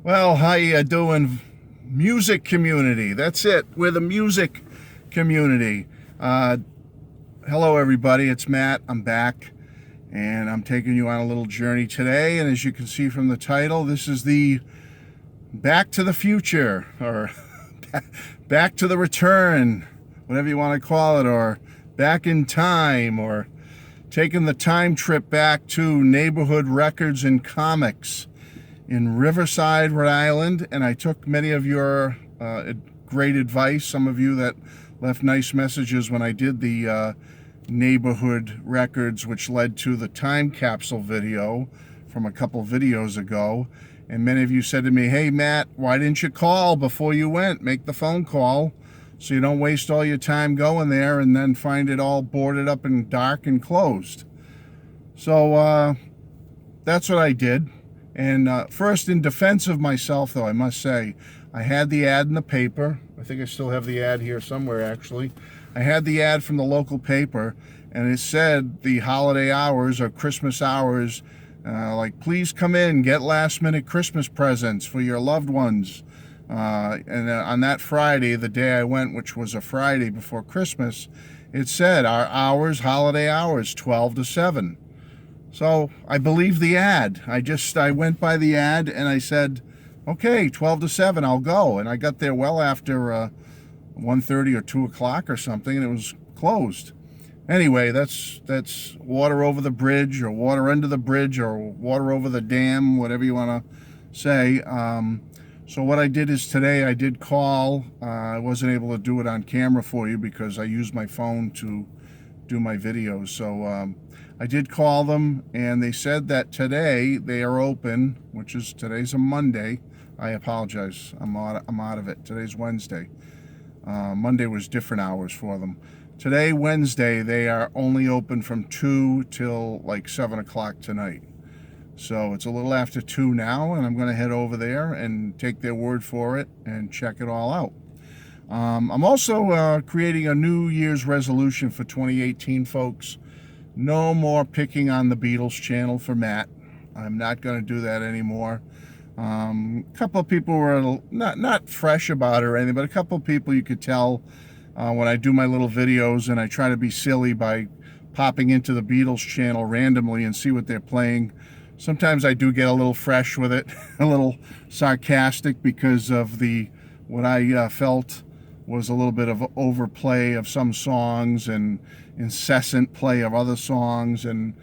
Well, how you doing, music community? That's it. We're the music community. Uh, Hello, everybody. It's Matt. I'm back, and I'm taking you on a little journey today. And as you can see from the title, this is the Back to the Future, or Back to the Return, whatever you want to call it, or Back in Time, or taking the time trip back to neighborhood records and comics in Riverside, Rhode Island, and I took many of your great advice, some of you that left nice messages when I did the neighborhood records, which led to the time capsule video from a couple videos ago. And many of you said to me, hey Matt, why didn't you call before you went? Make the phone call so you don't waste all your time going there and then find it all boarded up and dark and closed. So that's what I did. And first, in defense of myself, though, I must say, I had the ad in the paper. I think I still have the ad here somewhere, actually. I had the ad from the local paper, and it said the holiday hours or Christmas hours, like, please come in, get last-minute Christmas presents for your loved ones. And on that Friday, the day I went, which was a Friday before Christmas, it said our hours, holiday hours, 12 to 7. So I believed the ad. I went by the ad and I said, okay, 12 to 7, I'll go. And I got there well after 1:30 or 2 o'clock or something, and it was closed. Anyway, that's water over the bridge, or water under the bridge, or water over the dam, whatever you want to say. So what I did is today I did call. I wasn't able to do it on camera for you because I used my phone to do my videos. So I did call them, and they said that today they are open, which is today's a Monday. I apologize. I'm out of it. Today's Wednesday. Monday was different hours for them. Today, Wednesday, they are only open from 2 till like 7 o'clock tonight. So it's a little after 2 now, and I'm going to head over there and take their word for it and check it all out. I'm also creating a New Year's resolution for 2018, folks. No more picking on the Beatles channel for Matt. I'm not going to do that anymore. A couple of people were not fresh about it or anything, but a couple of people you could tell when I do my little videos and I try to be silly by popping into the Beatles channel randomly and see what they're playing. Sometimes I do get a little fresh with it, a little sarcastic because of what I felt was a little bit of overplay of some songs and incessant play of other songs, and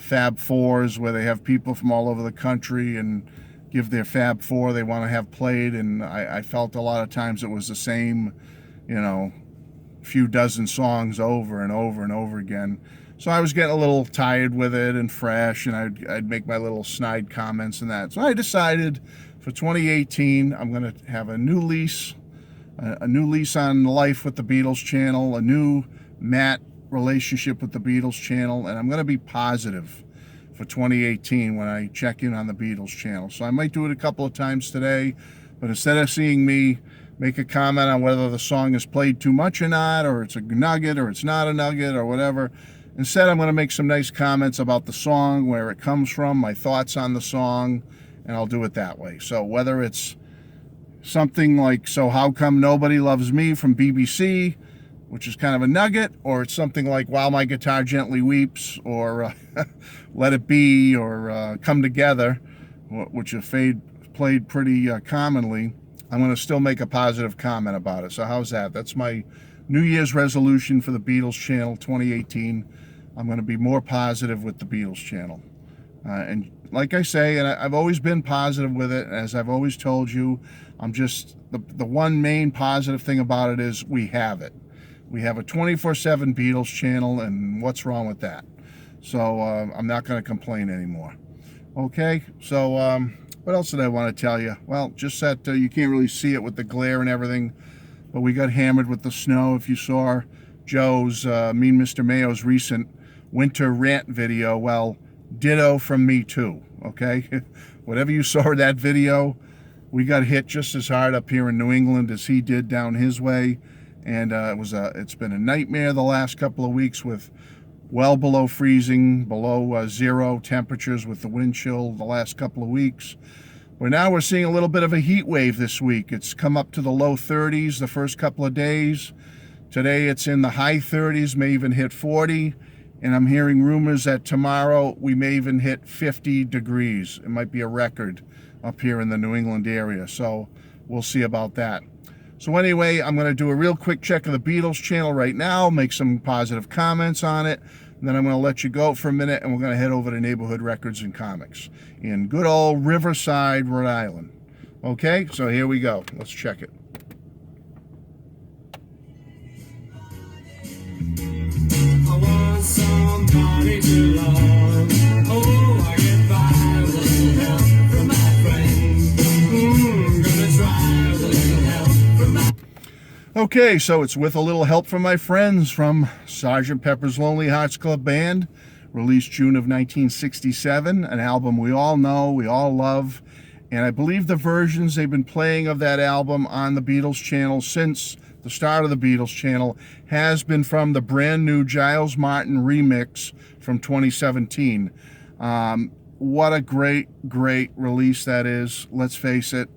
Fab Fours where they have people from all over the country and give their Fab Four they want to have played, and I felt a lot of times it was the same, few dozen songs over and over and over again. So I was getting a little tired with it and fresh, and I'd make my little snide comments and that. So I decided for 2018 I'm going to have a new lease on life with the Beatles channel, a new Matt relationship with the Beatles channel, and I'm going to be positive for 2018 when I check in on the Beatles channel. So I might do it a couple of times today, but instead of seeing me make a comment on whether the song is played too much or not, or it's a nugget or it's not a nugget or whatever, instead I'm going to make some nice comments about the song, where it comes from, my thoughts on the song, and I'll do it that way. So whether it's something like So How Come Nobody Loves Me from BBC, which is kind of a nugget, or it's something like While My Guitar Gently Weeps, or Let It Be, or Come Together, which are played pretty commonly, I'm going to still make a positive comment about it. So how's that? That's my New Year's resolution for the Beatles channel 2018. I'm going to be more positive with the Beatles channel. And like I say, and I've always been positive with it, as I've always told you, I'm just, the one main positive thing about it is we have it. We have a 24/7 Beatles channel, and what's wrong with that? So I'm not going to complain anymore. Okay, so what else did I want to tell you? Well, just that you can't really see it with the glare and everything, but we got hammered with the snow. If you saw Joe's, Mean Mr. Mayo's recent winter rant video, well, ditto from me too, okay? Whatever you saw in that video, we got hit just as hard up here in New England as he did down his way. And it's been a nightmare the last couple of weeks with well below freezing, below zero temperatures with the wind chill the last couple of weeks. We're seeing a little bit of a heat wave this week. It's come up to the low 30s the first couple of days. Today it's in the high 30s, may even hit 40. And I'm hearing rumors that tomorrow we may even hit 50 degrees. It might be a record up here in the New England area. So we'll see about that. So anyway, I'm going to do a real quick check of the Beatles channel right now, make some positive comments on it. And then I'm going to let you go for a minute, and we're going to head over to Neighborhood Records and Comics in good old Riverside, Rhode Island. Okay, so here we go. Let's check it. I want somebody to love. Oh, I get by with a little help from my friends. Gonna try with a little help from my... Okay, so it's With a Little Help from My Friends from Sgt. Pepper's Lonely Hearts Club Band, released June of 1967, an album we all know, we all love, and I believe the versions they've been playing of that album on the Beatles channel since the start of the Beatles channel has been from the brand new Giles Martin remix from 2017. What a great release that is. Let's face it,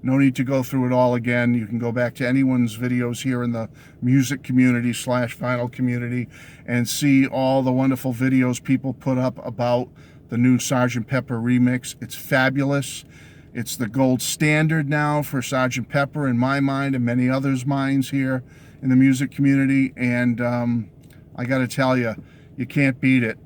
no need to go through it all again. You can go back to anyone's videos here in the music community / vinyl community and see all the wonderful videos people put up about the new Sgt. Pepper remix. It's fabulous. It's the gold standard now for Sgt. Pepper in my mind and many others' minds here in the music community. And I got to tell you, you can't beat it.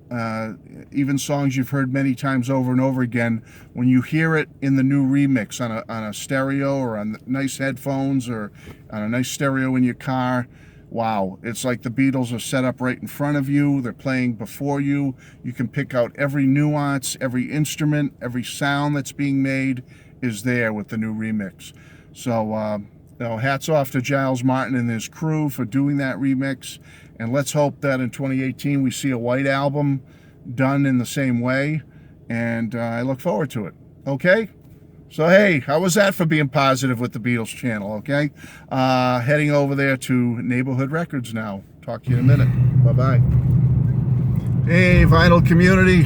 Even songs you've heard many times over and over again, when you hear it in the new remix on a stereo or on nice headphones or on a nice stereo in your car, wow, it's like the Beatles are set up right in front of you. They're playing before you. You can pick out every nuance, every instrument, every sound that's being made is there with the new remix. So, hats off to Giles Martin and his crew for doing that remix. And let's hope that in 2018 we see a white album done in the same way. And I look forward to it. Okay? So, hey, how was that for being positive with the Beatles channel, okay? Heading over there to Neighborhood Records now. Talk to you in a minute. Bye-bye. Hey, vinyl community.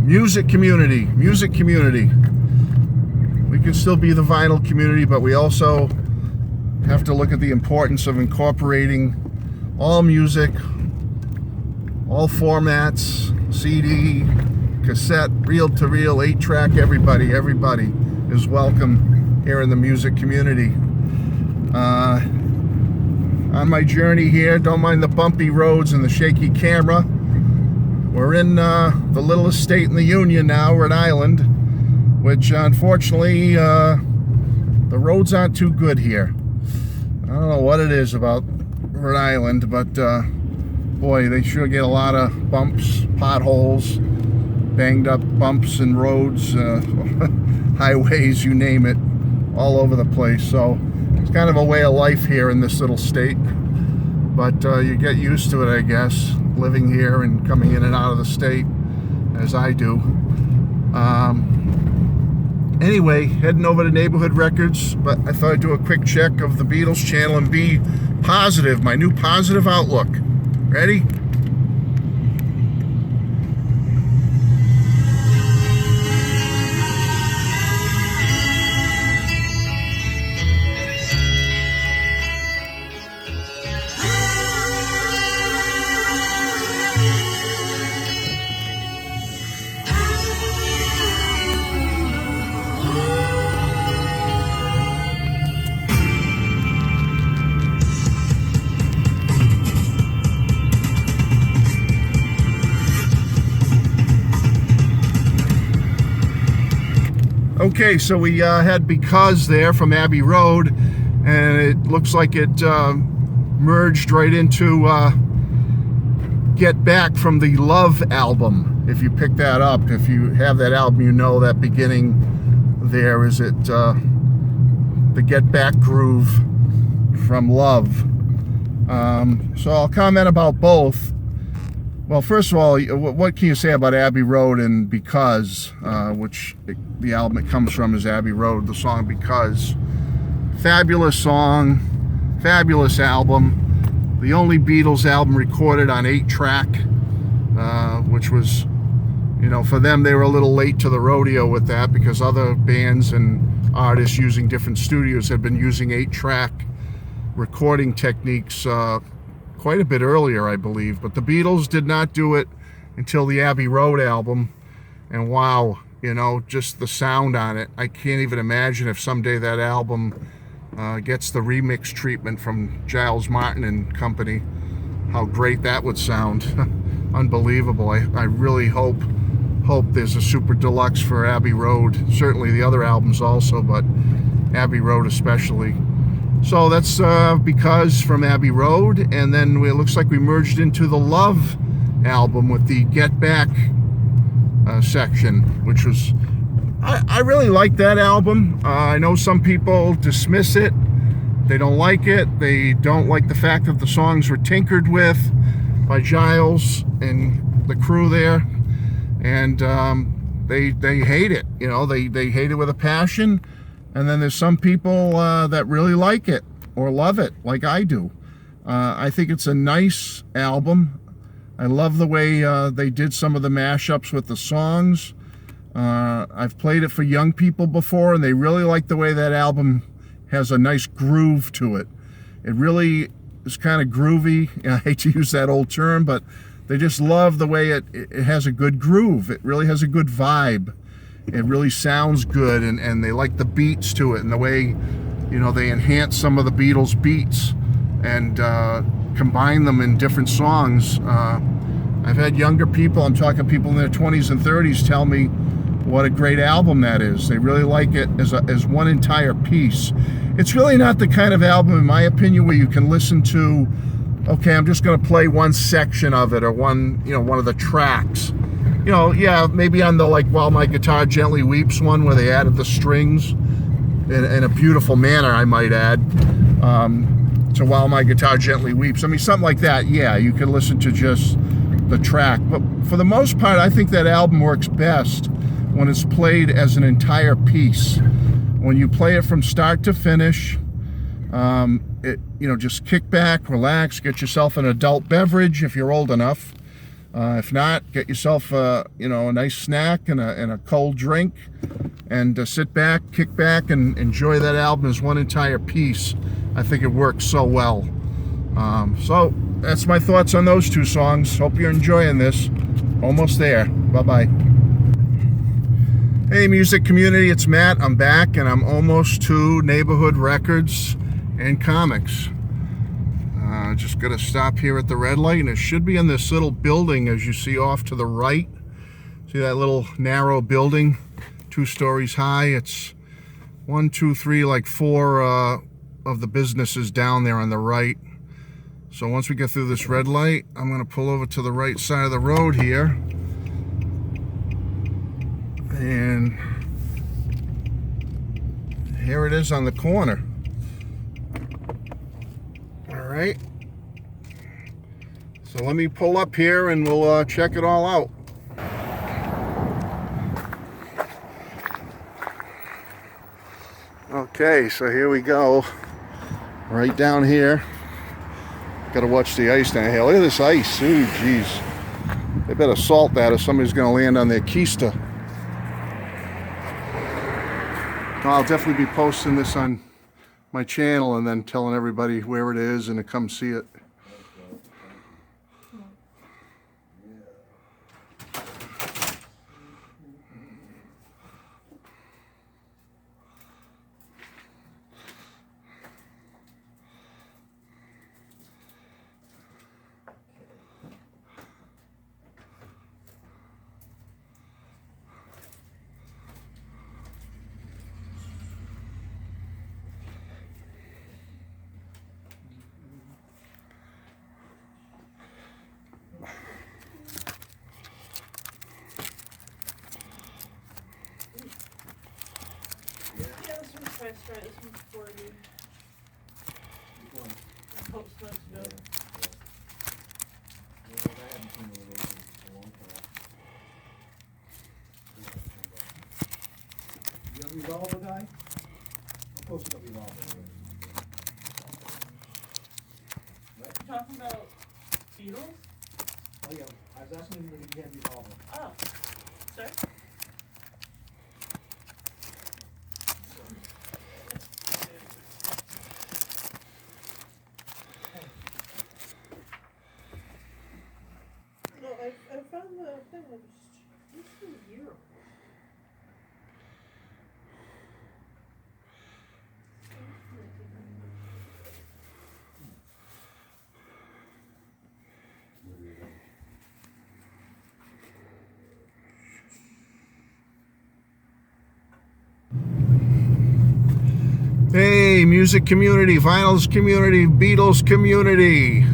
Music community. We can still be the vinyl community, but we also have to look at the importance of incorporating all music, all formats, CD, cassette, reel-to-reel, 8-track, everybody is welcome here in the music community. On my journey here, don't mind the bumpy roads and the shaky camera. We're in the littlest state in the Union now, Rhode Island, which unfortunately the roads aren't too good here. I don't know what it is about Rhode Island, but boy, they sure get a lot of bumps, potholes, banged up bumps and roads, highways, you name it, all over the place. So it's kind of a way of life here in this little state, but you get used to it, I guess, living here and coming in and out of the state as I do. Anyway, heading over to Neighborhood Records, but I thought I'd do a quick check of the Beatles channel and be positive, my new positive outlook. Ready? Okay, so we had Because there from Abbey Road, and it looks like it merged right into Get Back from the Love album. If you pick that up, if you have that album, you know that beginning there is it the Get Back groove from Love. So I'll comment about both. Well, first of all, what can you say about Abbey Road and Because, which the album it comes from is Abbey Road, the song Because. Fabulous song, fabulous album. The only Beatles album recorded on 8-track, which was, you know, for them, they were a little late to the rodeo with that because other bands and artists using different studios have been using 8-track recording techniques quite a bit earlier, I believe. But the Beatles did not do it until the Abbey Road album. And wow, you know, just the sound on it. I can't even imagine if someday that album gets the remix treatment from Giles Martin and company, how great that would sound. Unbelievable. I really hope there's a super deluxe for Abbey Road. Certainly the other albums also, but Abbey Road especially. So that's Because from Abbey Road, and then it looks like we merged into the Love album with the Get Back section, which was, I really like that album. I know some people dismiss it. They don't like it. They don't like the fact that the songs were tinkered with by Giles and the crew there, and they hate it. You know, they hate it with a passion. And then there's some people that really like it or love it, like I do. I think it's a nice album. I love the way they did some of the mashups with the songs. I've played it for young people before, and they really like the way that album has a nice groove to it. It really is kind of groovy. I hate to use that old term, but they just love the way it has a good groove. It really has a good vibe. It really sounds good, and they like the beats to it, and the way, you know, they enhance some of the Beatles beats and combine them in different songs. I've had younger people, I'm talking people in their 20s and 30s, tell me what a great album that is. They really like it as one entire piece. It's really not the kind of album, in my opinion, where you can listen to, okay, I'm just going to play one section of it or one of the tracks. You know, yeah, maybe on the While My Guitar Gently Weeps one, where they added the strings in a beautiful manner, I might add, to While My Guitar Gently Weeps. I mean, something like that, yeah, you can listen to just the track. But for the most part, I think that album works best when it's played as an entire piece. When you play it from start to finish, just kick back, relax, get yourself an adult beverage if you're old enough. If not, get yourself a nice snack and a cold drink, and sit back, kick back, and enjoy that album as one entire piece. I think it works so well. So that's my thoughts on those two songs. Hope you're enjoying this. Almost there. Bye-bye. Hey, music community, it's Matt. I'm back, and I'm almost to Neighborhood Records and Comics. Just gonna stop here at the red light, and it should be in this little building as you see off to the right. See that little narrow building, 2 stories high? It's 1, 2, 3, like 4 of the businesses down there on the right. So once we get through this red light, I'm gonna pull over to the right side of the road here, and here it is on the corner. All right. So let me pull up here and we'll check it all out. Okay, so here we go. Right down here. Gotta watch the ice down here. Look at this ice. Ooh, geez. They better salt that or somebody's gonna land on their keister. I'll definitely be posting this on my channel and then telling everybody where it is and to come see it. Try this one before you. I hope so much to go. You got a revolver, guy? I'll post it up revolver. You talking about Beatles? Oh yeah, I was asking if you had a revolver. Oh, sorry. I found the thing. This is a year. Hey, music community, vinyls community, Beatles community.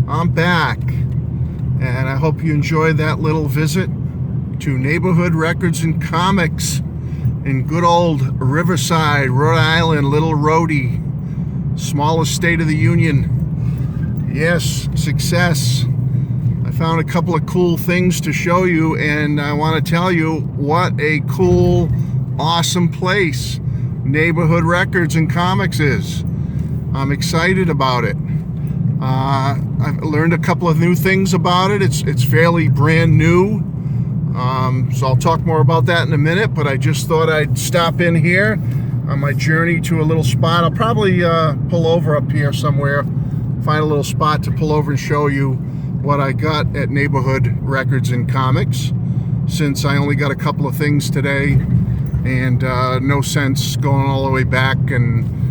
I'm back, and I hope you enjoyed that little visit to Neighborhood Records and Comics in good old Riverside, Rhode Island, Little Rhodey, smallest state of the union. Yes, success. I found a couple of cool things to show you, and I want to tell you what a cool, awesome place Neighborhood Records and Comics is. I'm excited about it. I've learned a couple of new things about it. It's fairly brand new, so I'll talk more about that in a minute, but I just thought I'd stop in here on my journey to a little spot. I'll probably pull over up here somewhere, find a little spot to pull over and show you what I got at Neighborhood Records and Comics, since I only got a couple of things today, and no sense going all the way back and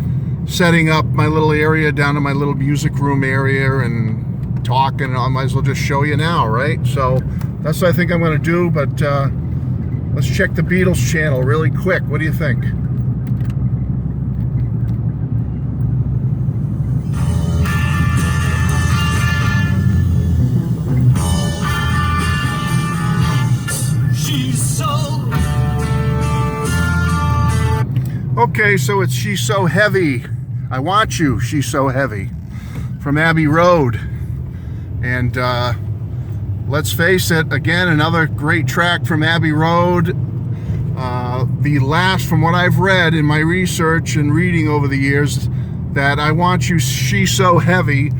setting up my little area down to my little music room area and talking. I might as well just show you now, right? So that's what I think I'm going to do, but let's check the Beatles channel really quick. What do you think? She's so Okay, so it's She's So Heavy. I Want You, She's So Heavy, from Abbey Road. And let's face it, again, another great track from Abbey Road. The last, from what I've read in my research and reading over the years, that I Want You, She's So Heavy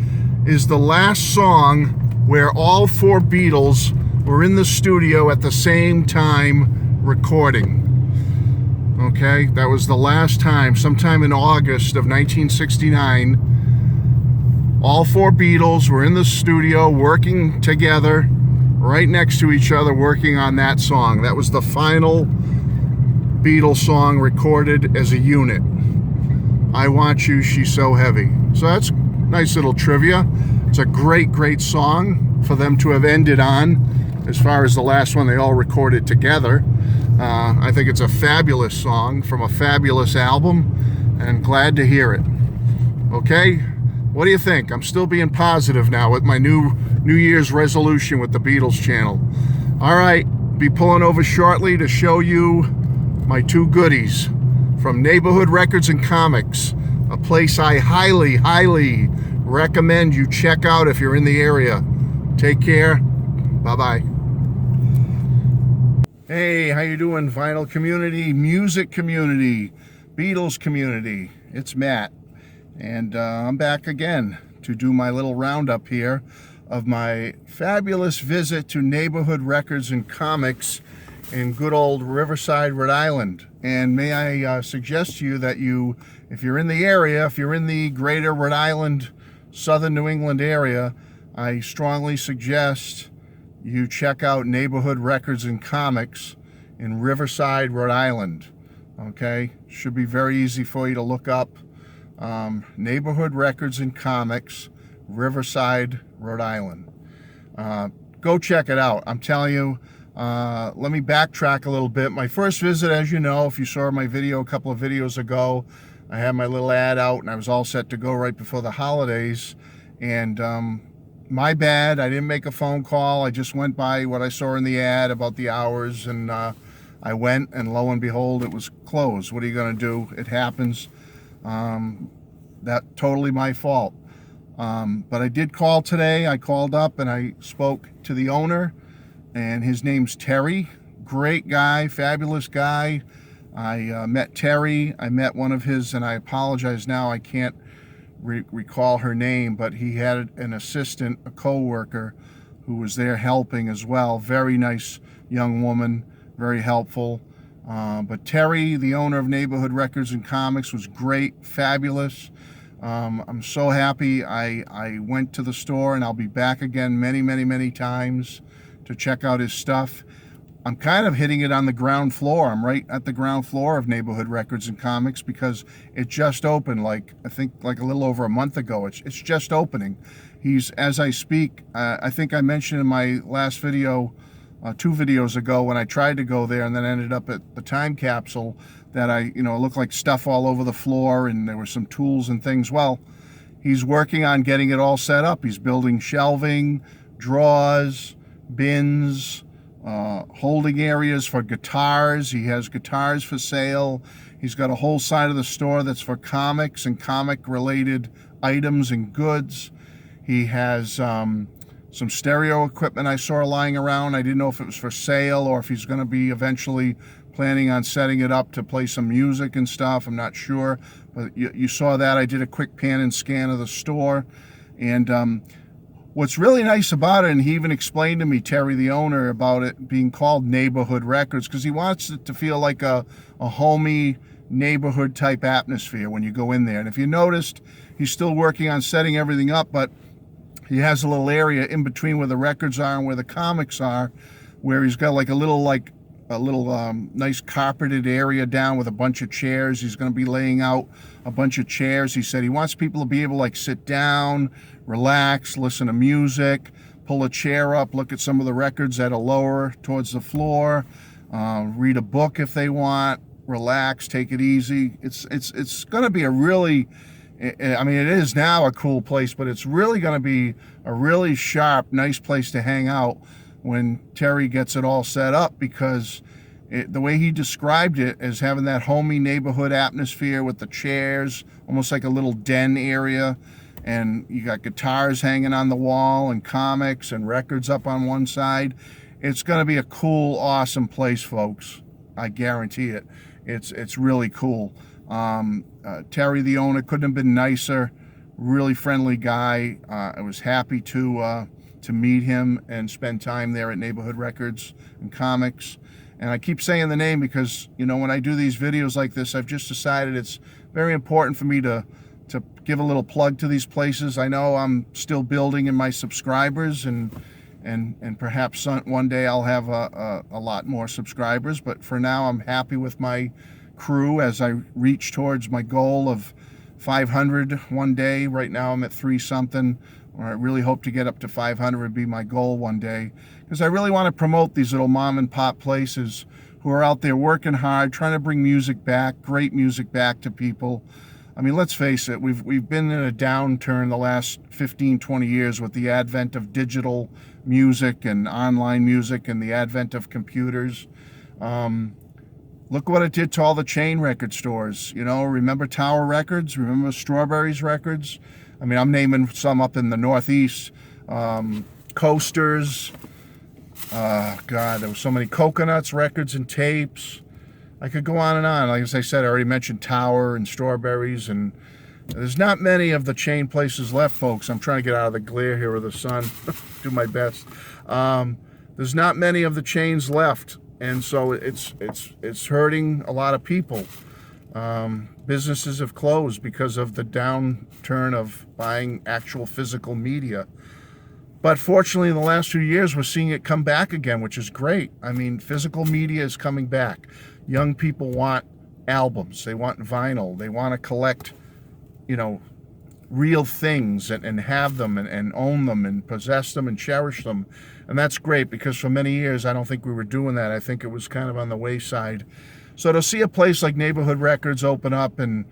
is the last song where all four Beatles were in the studio at the same time recording. Okay, that was the last time, sometime in August of 1969. All four Beatles were in the studio working together, right next to each other, working on that song. That was the final Beatles song recorded as a unit. I Want You, She's So Heavy. So that's nice little trivia. It's a great, great song for them to have ended on, as far as the last one they all recorded together. I think it's a fabulous song from a fabulous album, and glad to hear it. Okay, what do you think? I'm still being positive now with my New Year's resolution with the Beatles channel. All right, be pulling over shortly to show you my two goodies from Neighborhood Records and Comics, a place I highly, highly recommend you check out if you're in the area. Take care. Bye-bye. Hey, how you doing, vinyl community, music community, Beatles community? It's Matt, and I'm back again to do my little roundup here of my fabulous visit to Neighborhood Records and Comics in good old Riverside, Rhode Island. And may I suggest to you that if you're in the area, if you're in the greater Rhode Island, southern New England area, I strongly suggest you check out Neighborhood Records and Comics in Riverside, Rhode Island. Okay, should be very easy for you to look up. Neighborhood Records and Comics, Riverside, Rhode Island. Go check it out. I'm telling you. Let me backtrack a little bit. My first visit, as you know, if you saw my video a couple of videos ago, I had my little ad out and I was all set to go right before the holidays. And my bad, I didn't make a phone call. I just went by what I saw in the ad about the hours, and I went, and lo and behold, it was closed. What are you going to do? It happens. That totally my fault. But I did call today. I called up and I spoke to the owner, and his name's Terry. Great guy, fabulous guy. I met Terry. I met one of his, and I apologize now, I can't recall her name, but he had an assistant, a co-worker, who was there helping as well. Very nice young woman, very helpful. But Terry, the owner of Neighborhood Records and Comics, was great, fabulous. I'm so happy I went to the store, and I'll be back again many times to check out his stuff. I'm kind of hitting it on the ground floor. I'm right at the ground floor of Neighborhood Records and Comics because it just opened, I think like a little over a month ago. It's just opening. He's, as I speak, I think I mentioned in my last video, 2 videos ago, when I tried to go there and then ended up at the time capsule, that it looked like stuff all over the floor and there were some tools and things. Well, he's working on getting it all set up. He's building shelving, drawers, bins, holding areas for guitars. He has guitars for sale. He's got a whole side of the store that's for comics and comic related items and goods. He has some stereo equipment I saw lying around. I didn't know if it was for sale or if he's going to be eventually planning on setting it up to play some music and stuff. I'm not sure, but you saw that. I did a quick pan and scan of the store, and what's really nice about it, and he even explained to me, Terry, the owner, about it being called Neighborhood Records, because he wants it to feel like a homey neighborhood type atmosphere when you go in there. And if you noticed, he's still working on setting everything up, but he has a little area in between where the records are and where the comics are, where he's got a little nice carpeted area down with a bunch of chairs. He's going to be laying out a bunch of chairs. He said he wants people to be able to sit down, relax, listen to music, pull a chair up, look at some of the records that are lower towards the floor, read a book if they want, relax, take it easy. It's going to be a really, I mean, it is now a cool place, but it's really going to be a really sharp, nice place to hang out when Terry gets it all set up, because the way he described it as having that homey neighborhood atmosphere with the chairs, almost like a little den area, and you got guitars hanging on the wall and comics and records up on one side. It's going to be a cool, awesome place, folks. I guarantee it. It's really cool. Terry, the owner, couldn't have been nicer. Really friendly guy. I was happy to meet him and spend time there at Neighborhood Records and Comics. And I keep saying the name because, when I do these videos like this, I've just decided it's very important for me to give a little plug to these places. I know I'm still building in my subscribers, and perhaps one day I'll have a lot more subscribers. But for now, I'm happy with my crew as I reach towards my goal of 500 one day. Right now I'm at 3 something. Or I really hope to get up to 500 would be my goal one day, because I really want to promote these little mom and pop places who are out there working hard, trying to bring music back, great music back to people. I mean, let's face it, we've been in a downturn the last 15-20 years with the advent of digital music and online music and the advent of computers. Look what it did to all the chain record stores. Remember Tower Records? Remember Strawberries Records? I mean, I'm naming some up in the Northeast. Coasters. God, there were so many Coconuts, records, and tapes. I could go on and on. Like as I said, I already mentioned Tower and Strawberries, and there's not many of the chain places left, folks. I'm trying to get out of the glare here of the sun. Do my best. There's not many of the chains left, and so it's hurting a lot of people. Businesses have closed because of the downturn of buying actual physical media. But fortunately, in the last few years, we're seeing it come back again, which is great. I mean, physical media is coming back. Young people want albums. They want vinyl. They want to collect, real things and have them and own them and possess them and cherish them. And that's great, because for many years, I don't think we were doing that. I think it was kind of on the wayside. So to see a place like Neighborhood Records open up and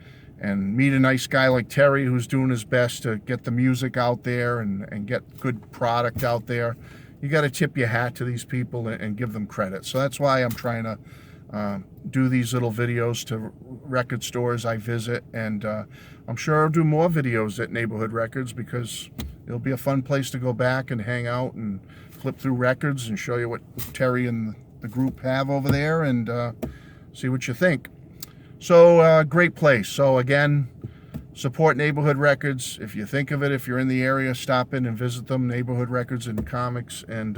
meet a nice guy like Terry, who's doing his best to get the music out there and get good product out there, you got to tip your hat to these people and give them credit. So that's why I'm trying to do these little videos to record stores I visit, and I'm sure I'll do more videos at Neighborhood Records, because it'll be a fun place to go back and hang out and flip through records and show you what Terry and the group have over there, and see what you think. So great place. So again, support Neighborhood Records. If you think of it, if you're in the area, stop in and visit them, Neighborhood Records and Comics, and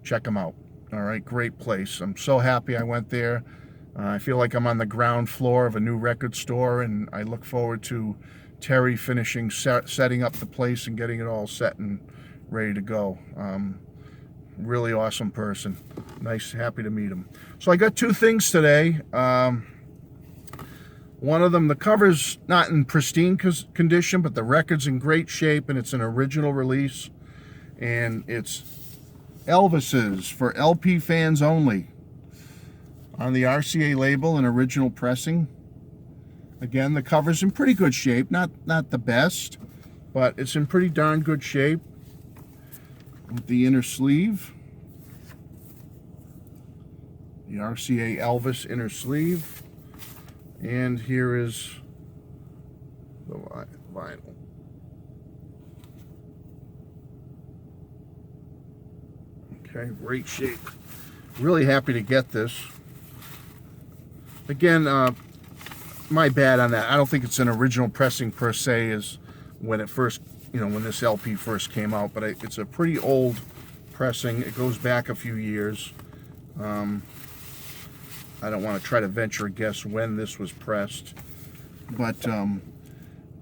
check them out. All right, great place. I'm so happy I went there. I feel like I'm on the ground floor of a new record store, and I look forward to Terry finishing setting up the place and getting it all set and ready to go. Really awesome person. Nice, happy to meet him. So I got two things today. One of them, the cover's not in pristine condition, but the record's in great shape, and it's an original release. And it's Elvis's for LP fans only. On the RCA label, an original pressing. Again, the cover's in pretty good shape. Not the best, but it's in pretty darn good shape. With the inner sleeve. The RCA Elvis inner sleeve. And here is the vinyl. Okay, great shape. Really happy to get this. Again, my bad on that. I don't think it's an original pressing per se as when it first, when this LP first came out, but it's a pretty old pressing. It goes back a few years. I don't want to try to venture a guess when this was pressed, but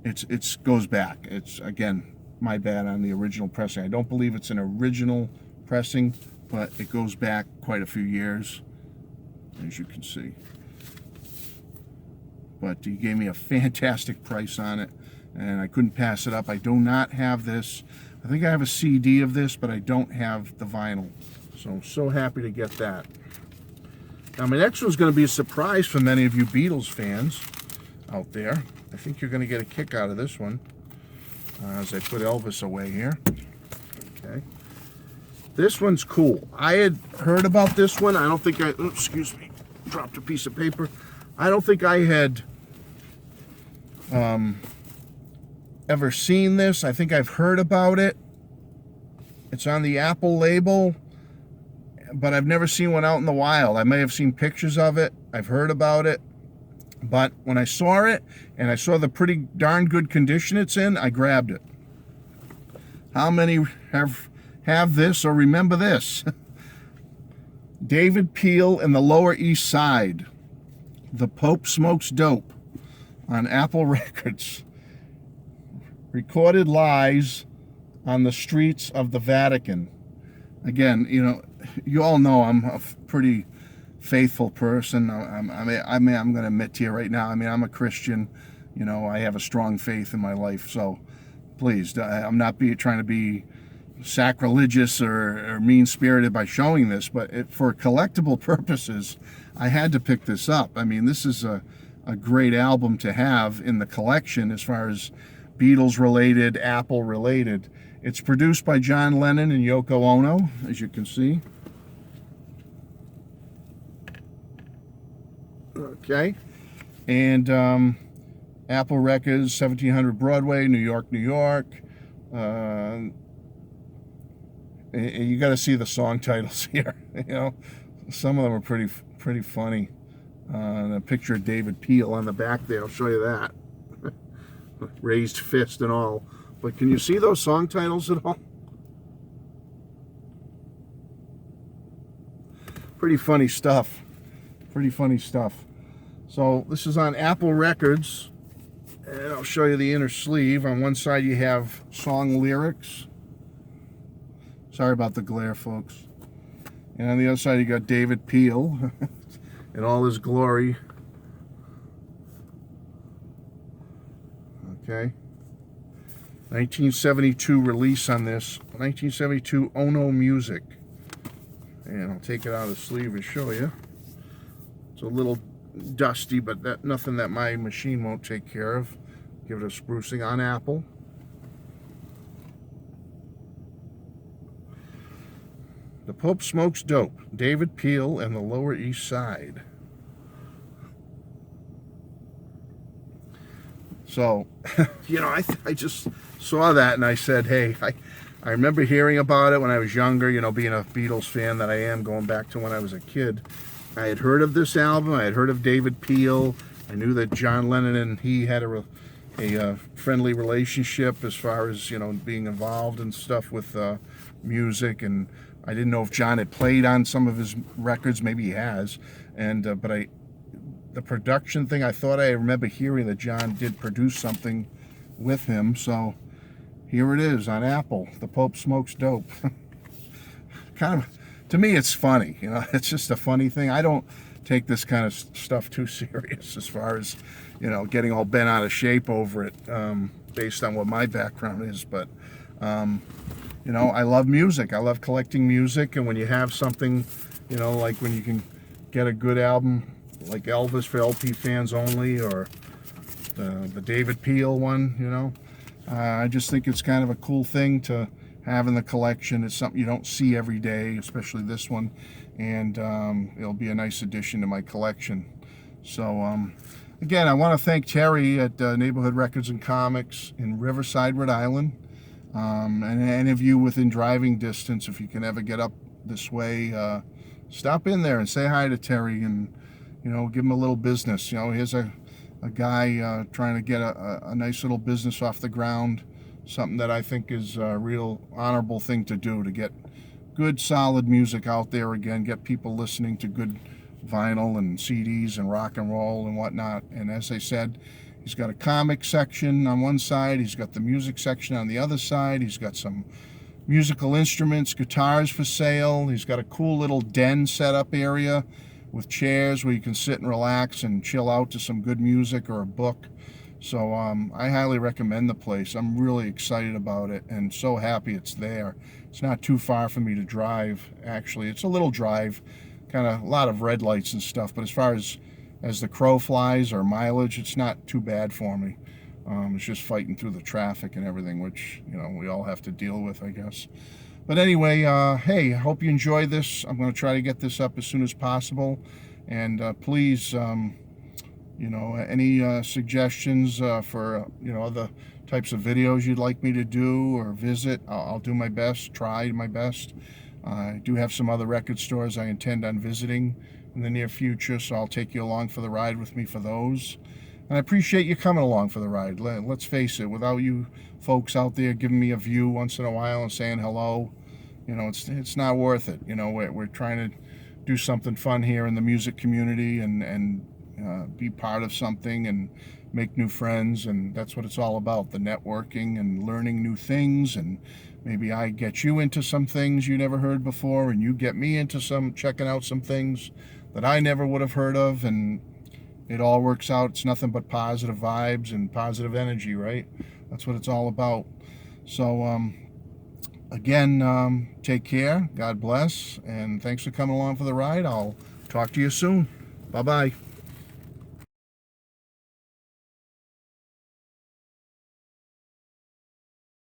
it goes back. It's, again, my bad on the original pressing. I don't believe it's an original pressing, but it goes back quite a few years, as you can see. But he gave me a fantastic price on it, and I couldn't pass it up. I do not have this. I think I have a CD of this, but I don't have the vinyl. So happy to get that. Now, my next one's going to be a surprise for many of you Beatles fans out there. I think you're going to get a kick out of this one as I put Elvis away here. Okay. This one's cool. I had heard about this one. I don't think excuse me, dropped a piece of paper. I don't think I had ever seen this. I think I've heard about it. It's on the Apple label, but I've never seen one out in the wild. I may have seen pictures of it. I've heard about it. But when I saw it, and I saw the pretty darn good condition it's in, I grabbed it. How many have this or remember this? David Peel and the Lower East Side. The Pope Smokes Dope on Apple Records. Recorded lies on the streets of the Vatican. Again, you all know I'm a pretty faithful person. I'm going to admit to you right now. I'm a Christian. I have a strong faith in my life. So, please, I'm not trying to be sacrilegious or mean-spirited by showing this, but for collectible purposes, I had to pick this up. This is a great album to have in the collection as far as Beatles related, Apple related. It's produced by John Lennon and Yoko Ono, as you can see. Okay. And Apple Records, 1700 Broadway, New York, New York. You got to see the song titles here. Some of them are pretty funny. A picture of David Peel on the back there. I'll show you that. Raised fist and all. But can you see those song titles at all? Pretty funny stuff. Pretty funny stuff. So this is on Apple Records. And I'll show you the inner sleeve. On one side you have song lyrics. Sorry about the glare, folks. And on the other side you got David Peel in all his glory. Okay. 1972 release on this. 1972 Ono Music. And I'll take it out of the sleeve and show you. It's a little dusty, but nothing that my machine won't take care of. Give it a sprucing on Apple. The Pope Smokes Dope. David Peel and the Lower East Side. So, I just saw that and I said, hey, I remember hearing about it when I was younger, being a Beatles fan that I am, going back to when I was a kid. I had heard of this album. I had heard of David Peel. I knew that John Lennon and he had a friendly relationship as far as, being involved and stuff with music. And I didn't know if John had played on some of his records. Maybe he has. And but the production thing, I thought I remember hearing that John did produce something with him. So here it is on Apple. The Pope Smokes Dope. Kind of, to me, it's funny. You know, it's just a funny thing. I don't take this kind of stuff too serious as far as, you know, getting all bent out of shape over it, based on what my background is. But, you know, I love music. I love collecting music. And when you have something, you know, like when you can get a good album like Elvis for LP fans only, or the David Peel one, you know, I just think it's kind of a cool thing to have in the collection. It's something you don't see every day, especially this one, and it'll be a nice addition to my collection. So again, I want to thank Terry at Neighborhood Records and Comics in Riverside, Rhode Island, and any of you within driving distance, if you can ever get up this way, stop in there and say hi to Terry, and, you know, give him a little business. You know, here's a guy trying to get a nice little business off the ground, something that I think is a real honorable thing to do, to get good solid music out there again, get people listening to good vinyl and CDs and rock and roll and whatnot. And as I said, he's got a comic section on one side, he's got the music section on the other side, he's got some musical instruments, guitars for sale, he's got a cool little den setup area with chairs where you can sit and relax and chill out to some good music or a book. So I highly recommend the place. I'm really excited about it and so happy it's there. It's not too far for me to drive, actually. It's a little drive, kind of a lot of red lights and stuff, but as far as the crow flies or mileage, it's not too bad for me. It's just fighting through the traffic and everything, which, you know, we all have to deal with, I guess. But anyway, hey, I hope you enjoy this. I'm going to try to get this up as soon as possible. And please, you know, any suggestions for, you know, other types of videos you'd like me to do or visit, I'll do my best, try my best. I do have some other record stores I intend on visiting in the near future, so I'll take you along for the ride with me for those. And I appreciate you coming along for the ride. Let's face it, without you folks out there giving me a view once in a while and saying hello, you know, it's not worth it. You know, we're trying to do something fun here in the music community and be part of something and make new friends, and that's what it's all about, the networking and learning new things. And maybe I get you into some things you never heard before, and you get me into checking out some things that I never would have heard of, and it all works out. It's nothing but positive vibes and positive energy, right? That's what it's all about. So again, take care, God bless, and thanks for coming along for the ride. I'll talk to you soon. Bye-bye.